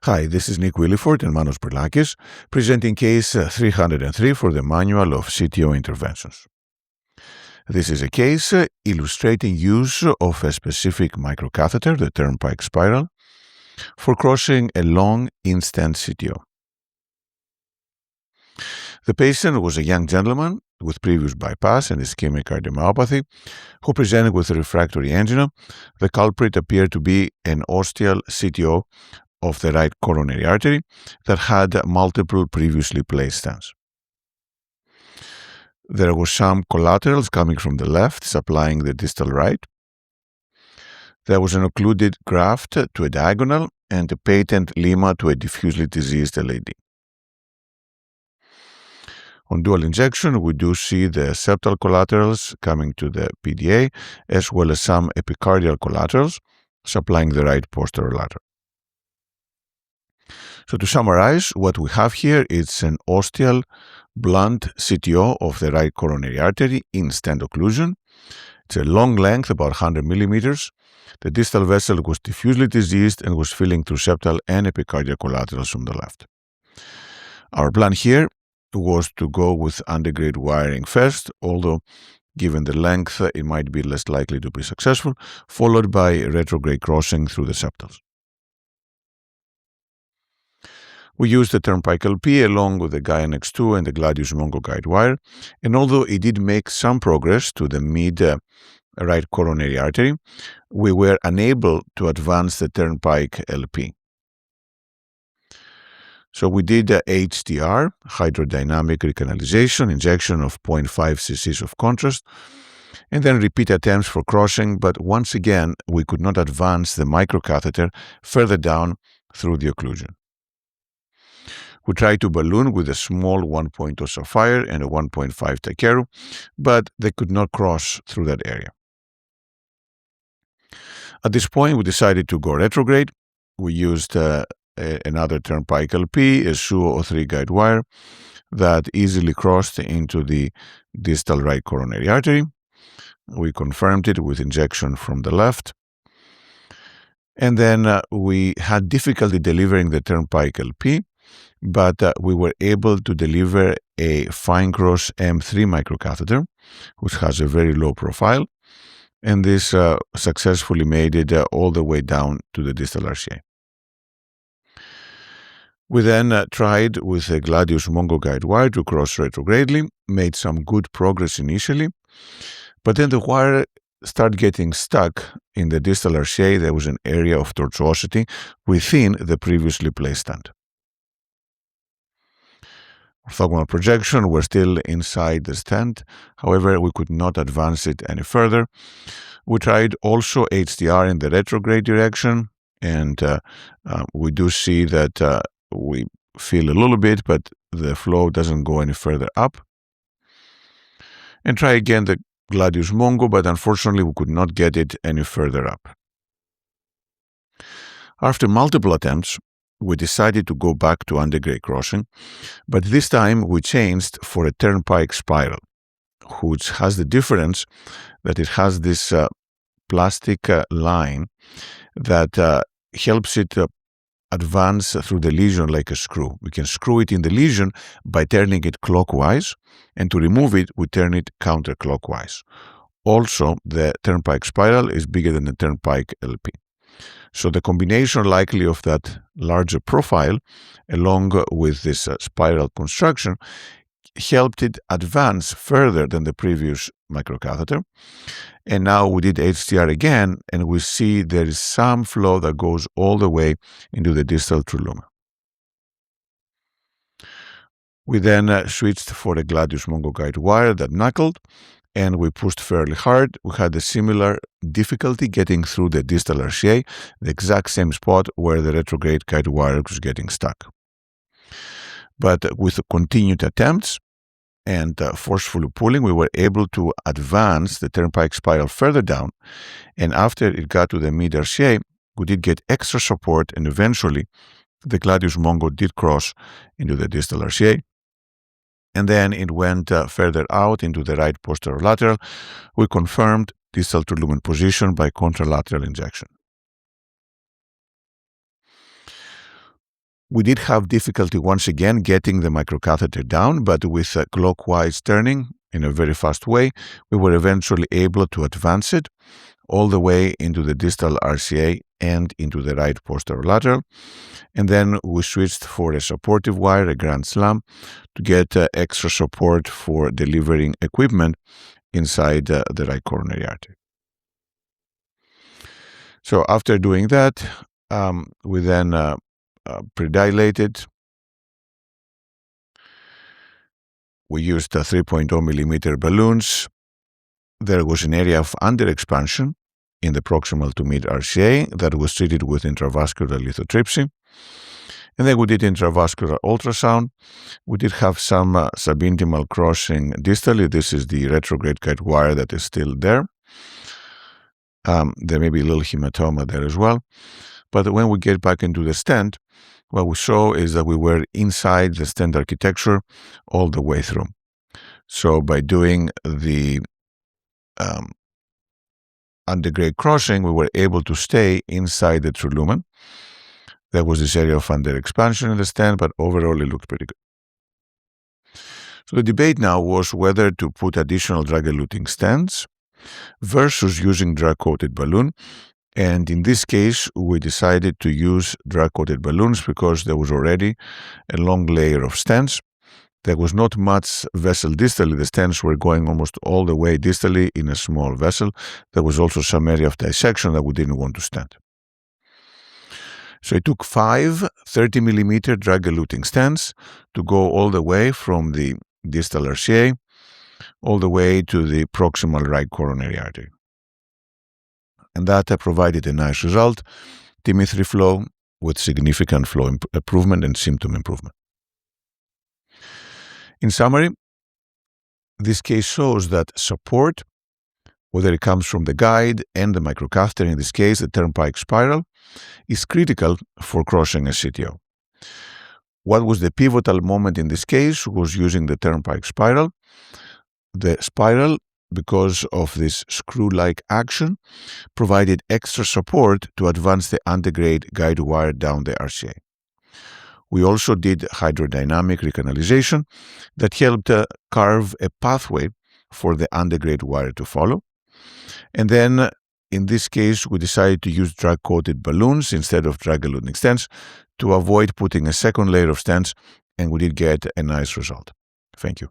Hi, this is Nick Williford and Manos Berlakis, presenting case 303 for the Manual of CTO Interventions. This is a case illustrating use of a specific microcatheter, the Turnpike Spiral, for crossing a long in-stent CTO. The patient was a young gentleman with previous bypass and ischemic cardiomyopathy who presented with a refractory angina. The culprit appeared to be an ostial CTO of the right coronary artery that had multiple previously placed stents. There were some collaterals coming from the left, supplying the distal right. There was an occluded graft to a diagonal and a patent lima to a diffusely diseased LAD. On dual injection, we do see the septal collaterals coming to the PDA, as well as some epicardial collaterals supplying the right posterior lateral. So to summarize, what we have here is an ostial blunt CTO of the right coronary artery in-stent occlusion. It's a long length, about 100 millimeters. The distal vessel was diffusely diseased and was filling through septal and epicardial collaterals from the left. Our plan here was to go with Antegrade wiring first, although given the length, it might be less likely to be successful, followed by retrograde crossing through the septals. We used the Turnpike LP along with the Gaia Next 2 and the Gladius Mongo guide wire, and although it did make some progress to the mid-right coronary artery, we were unable to advance the Turnpike LP. So we did HDR, hydrodynamic recanalization, injection of 0.5 cc of contrast, and then repeat attempts for crossing, but once again, we could not advance the microcatheter further down through the occlusion. We tried to balloon with a small 1.0 Sapphire and a 1.5 Takeru, but they could not cross through that area. At this point, we decided to go retrograde. We used another Turnpike LP, a Suoh 03 guide wire that easily crossed into the distal right coronary artery. We confirmed it with injection from the left. And then we had difficulty delivering the Turnpike LP, but we were able to deliver a FineCross M3 microcatheter, which has a very low profile, and this successfully made it all the way down to the distal RCA. We then tried with a Gladius Mongo guide wire to cross retrogradely, made some good progress initially, but then the wire started getting stuck in the distal RCA. There was an area of tortuosity within the previously placed stent. Orthogonal projection were still inside the stent, however, we could not advance it any further. We tried also HDR in the retrograde direction, and we do see that we feel a little bit, but the flow doesn't go any further up. And try again the Gladius Mongo, but unfortunately we could not get it any further up. After multiple attempts, we decided to go back to Antegrade crossing, but this time we changed for a Turnpike Spiral, which has the difference that it has this plastic line that helps it advance through the lesion like a screw. We can screw it in the lesion by turning it clockwise, and to remove it, we turn it counterclockwise. Also, the Turnpike Spiral is bigger than the Turnpike LP. So the combination likely of that larger profile along with this spiral construction helped it advance further than the previous microcatheter. And now we did HDR again, and we see there is some flow that goes all the way into the distal true lumen. We then switched for a Gladius Mongo guide wire that knuckled, and we pushed fairly hard. We had a similar difficulty getting through the distal RCA, the exact same spot where the retrograde guide wire was getting stuck. But with continued attempts and forcefully pulling, we were able to advance the Turnpike Spiral further down, and after it got to the mid-RCA, we did get extra support, and eventually the Gladius Mongo did cross into the distal RCA. And then it went further out into the right posterior lateral. We confirmed distal true lumen position by contralateral injection. We did have difficulty once again getting the microcatheter down, but with clockwise turning in a very fast way, we were eventually able to advance it all the way into the distal RCA and into the right posterolateral. And then we switched for a supportive wire, a Grand Slam, to get extra support for delivering equipment inside the right coronary artery. So after doing that, we then predilated. We used 3.0 millimeter balloons. There was an area of underexpansion in the proximal to mid RCA that was treated with intravascular lithotripsy. And then we did intravascular ultrasound. We did have some subintimal crossing distally. This is the retrograde guide wire that is still there. There may be a little hematoma there as well. But when we get back into the stent, what we saw is that we were inside the stent architecture all the way through. So by doing the Antegrade crossing, we were able to stay inside the true lumen. There was this area of underexpansion in the stent, but overall it looked pretty good. So the debate now was whether to put additional drug-eluting stents versus using drug-coated balloon. And in this case, we decided to use drug-coated balloons because there was already a long layer of stents. There was not much vessel distally. The stents were going almost all the way distally in a small vessel. There was also some area of dissection that we didn't want to stent. So it took 5 30 millimeter drug-eluting stents to go all the way from the distal RCA all the way to the proximal right coronary artery. And that provided a nice result, TIMI3 flow with significant flow improvement and symptom improvement. In summary, this case shows that support, whether it comes from the guide and the microcatheter, in this case the Turnpike Spiral, is critical for crossing a CTO. What was the pivotal moment in this case was using the Turnpike Spiral. The spiral, because of this screw-like action, provided extra support to advance the Antegrade guide wire down the RCA. We also did hydrodynamic recanalization that helped carve a pathway for the Antegrade wire to follow. And then, in this case, we decided to use drug-coated balloons instead of drug-eluting stents to avoid putting a second layer of stents, and we did get a nice result. Thank you.